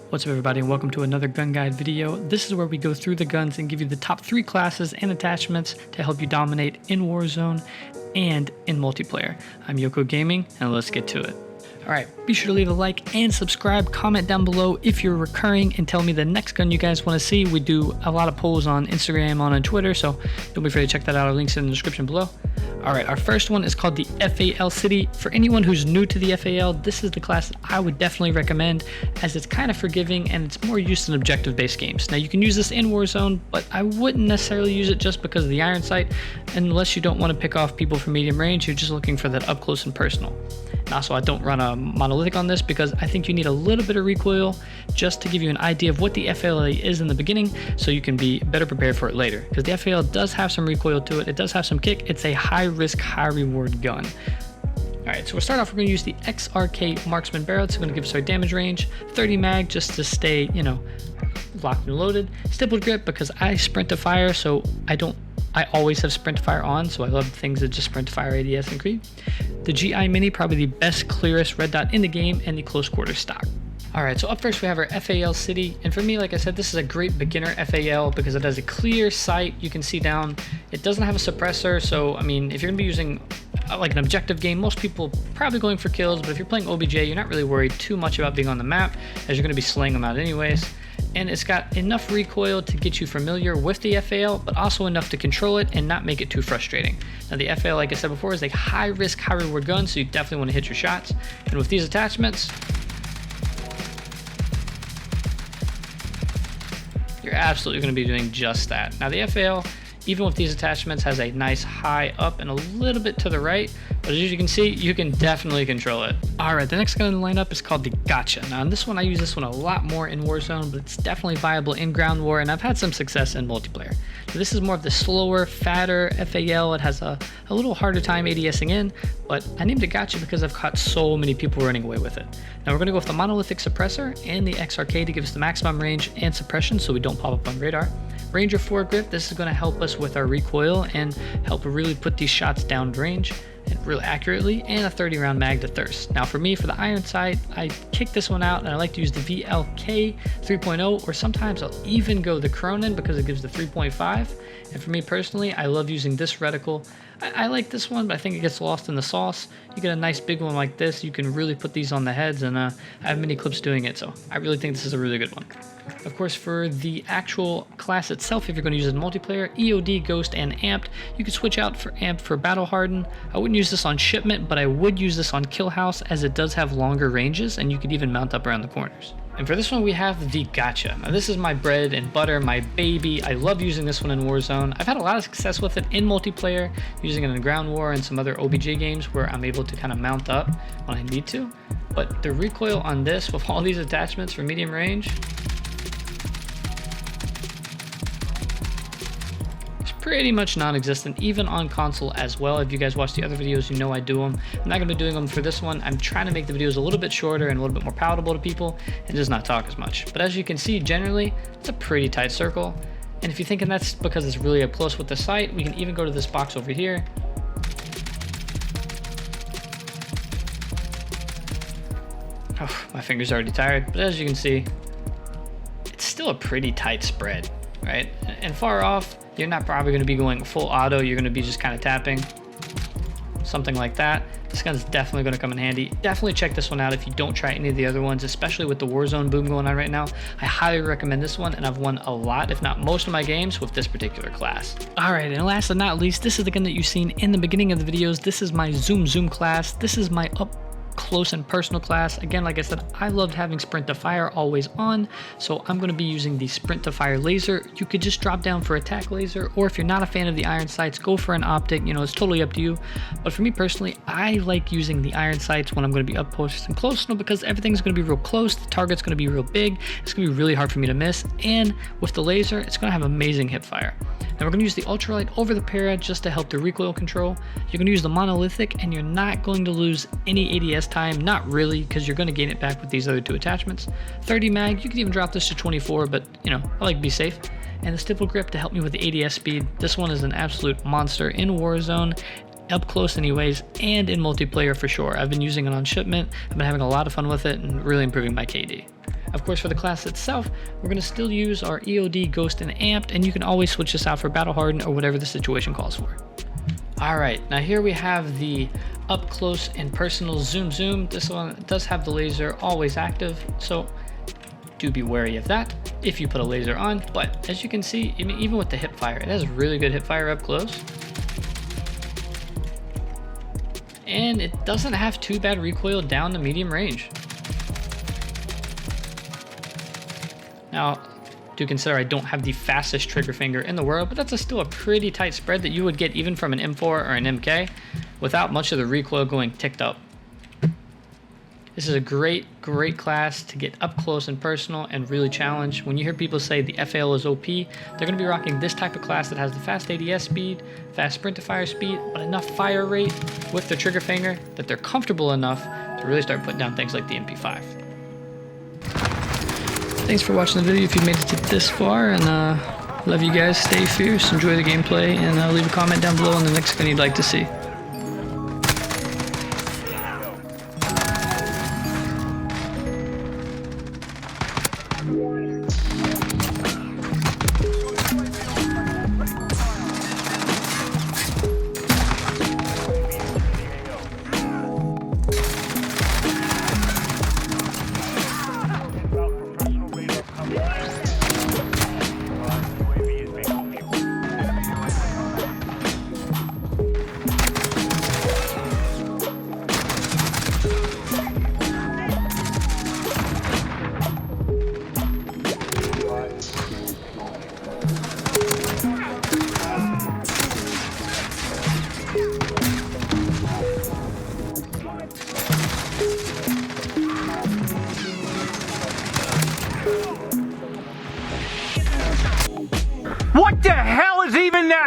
What's up everybody, and welcome to another gun guide video. This is where we go through the guns and give you the top 3 classes and attachments to help you dominate in Warzone and in multiplayer. I'm Yoko Gaming, and let's get to it. Alright, be sure to leave a like and subscribe, comment down below if you're recurring, and tell me the next gun you guys want to see. We do a lot of polls on Instagram, on Twitter, so don't be afraid to check that out. Our links in the description below. Alright, our first one is called the FAL City. For anyone who's new to the FAL, this is the class that I would definitely recommend, as it's kind of forgiving and it's more used in objective-based games. Now you can use this in Warzone, but I wouldn't necessarily use it just because of the iron sight, unless you don't want to pick off people from medium range. You're just looking for that up close and personal. And also, I don't run a monolithic on this because I think you need a little bit of recoil just to give you an idea of what the FAL is in the beginning, so you can be better prepared for it later. Because the FAL does have some recoil to it, it does have some kick, it's a high risk, high reward gun. Alright, so we'll start off, we're going to use the XRK Marksman Barrel. It's going to give us our damage range, 30 mag just to stay, locked and loaded. Stippled grip because I sprint to fire, so I always have sprint to fire on, so I love things that just sprint to fire ADS and creep. The GI Mini, probably the best, clearest red dot in the game, and the close quarter stock. Alright, so up first we have our FAL City, and for me, like I said, this is a great beginner FAL because it has a clear sight. You can see down. It doesn't have a suppressor, so I mean, if you're going to be using like an objective game, most people probably going for kills, but if you're playing OBJ, you're not really worried too much about being on the map, as you're going to be slaying them out anyways. And it's got enough recoil to get you familiar with the FAL, but also enough to control it and not make it too frustrating. Now the FAL, like I said before, is a high risk, high reward gun, so you definitely want to hit your shots. And with these attachments, you're absolutely going to be doing just that. Now the FAL, even with these attachments, has a nice high up and a little bit to the right, but as you can see, you can definitely control it. Alright, the next gun in the lineup is called the Gotcha. Now in this one, I use this one a lot more in Warzone, but it's definitely viable in ground war, and I've had some success in multiplayer. So this is more of the slower, fatter FAL. It has a little harder time ADSing in, but I named it Gotcha because I've caught so many people running away with it. Now we're going to go with the monolithic suppressor and the XRK to give us the maximum range and suppression so we don't pop up on radar. Ranger 4 grip, this is going to help us with our recoil and help really put these shots down range and really accurately, and a 30 round mag to thirst. Now for me, for the iron sight, I kick this one out and I like to use the VLK 3.0, or sometimes I'll even go the Cronin because it gives the 3.5. And for me personally, I love using this reticle. I like this one, but I think it gets lost in the sauce. You get a nice big one like this, you can really put these on the heads, and I have many clips doing it, so I really think this is a really good one. Of course, for the actual class itself, if you're going to use it in multiplayer, EOD, Ghost, and Amped, you can switch out for Amped for Battle Harden. I wouldn't use this on Shipment, but I would use this on Kill House, as it does have longer ranges, and you could even mount up around the corners. And for this one, we have the Gotcha. Now this is my bread and butter, my baby. I love using this one in Warzone. I've had a lot of success with it in multiplayer, using it in ground war and some other OBJ games where I'm able to kind of mount up when I need to. But the recoil on this with all these attachments for medium range, pretty much non-existent, even on console as well. If you guys watch the other videos, you know I do them. I'm not going to be doing them for this one. I'm trying to make the videos a little bit shorter and a little bit more palatable to people and just not talk as much. But as you can see, generally, it's a pretty tight circle. And if you're thinking that's because it's really up close with the sight, we can even go to this box over here. Oh, my finger's already tired. But as you can see, it's still a pretty tight spread, right? And far off, you're not probably going to be going full auto. You're going to be just kind of tapping, something like that. This gun's definitely going to come in handy. Definitely check this one out if you don't try any of the other ones, especially with the Warzone boom going on right now. I highly recommend this one, and I've won a lot, if not most of my games with this particular class. Alright, and last but not least, this is the gun that you've seen in the beginning of the videos. This is my Zoom class. This is my up close and personal class. Again, like I said, I loved having sprint to fire always on, so I'm going to be using the sprint to fire laser. You could just drop down for attack laser, or if you're not a fan of the iron sights, go for an optic. It's totally up to you. But for me personally, I like using the iron sights when I'm going to be up close and close, because everything's going to be real close, the target's going to be real big, it's going to be really hard for me to miss, and with the laser, it's going to have amazing hip fire. Now we're going to use the ultralight over the para just to help the recoil control. You're going to use the monolithic, and you're not going to lose any ADS time, not really, because you're going to gain it back with these other 2 attachments. 30 mag, you can even drop this to 24, but I like to be safe. And the stipple grip to help me with the ADS speed. This one is an absolute monster in Warzone, up close anyways, and in multiplayer for sure. I've been using it on Shipment. I've been having a lot of fun with it and really improving my KD. Of course, for the class itself, we're going to still use our EOD, Ghost, and Amped, and you can always switch this out for Battle Hardened or whatever the situation calls for. Alright, now here we have the up close and personal zoom. This one does have the laser always active, so do be wary of that if you put a laser on. But as you can see, even with the hip fire, it has really good hip fire up close. And it doesn't have too bad recoil down to medium range. Now, do consider I don't have the fastest trigger finger in the world, but that's still a pretty tight spread that you would get even from an M4 or an MK without much of the recoil going ticked up. This is a great class to get up close and personal and really challenge. When you hear people say the FAL is OP, they're going to be rocking this type of class that has the fast ADS speed, fast sprint to fire speed, but enough fire rate with their trigger finger that they're comfortable enough to really start putting down things like the MP5. Thanks for watching the video if you made it to this far, and love you guys. Stay fierce, enjoy the gameplay, and leave a comment down below on the next gun you'd like to see. What the hell is even that?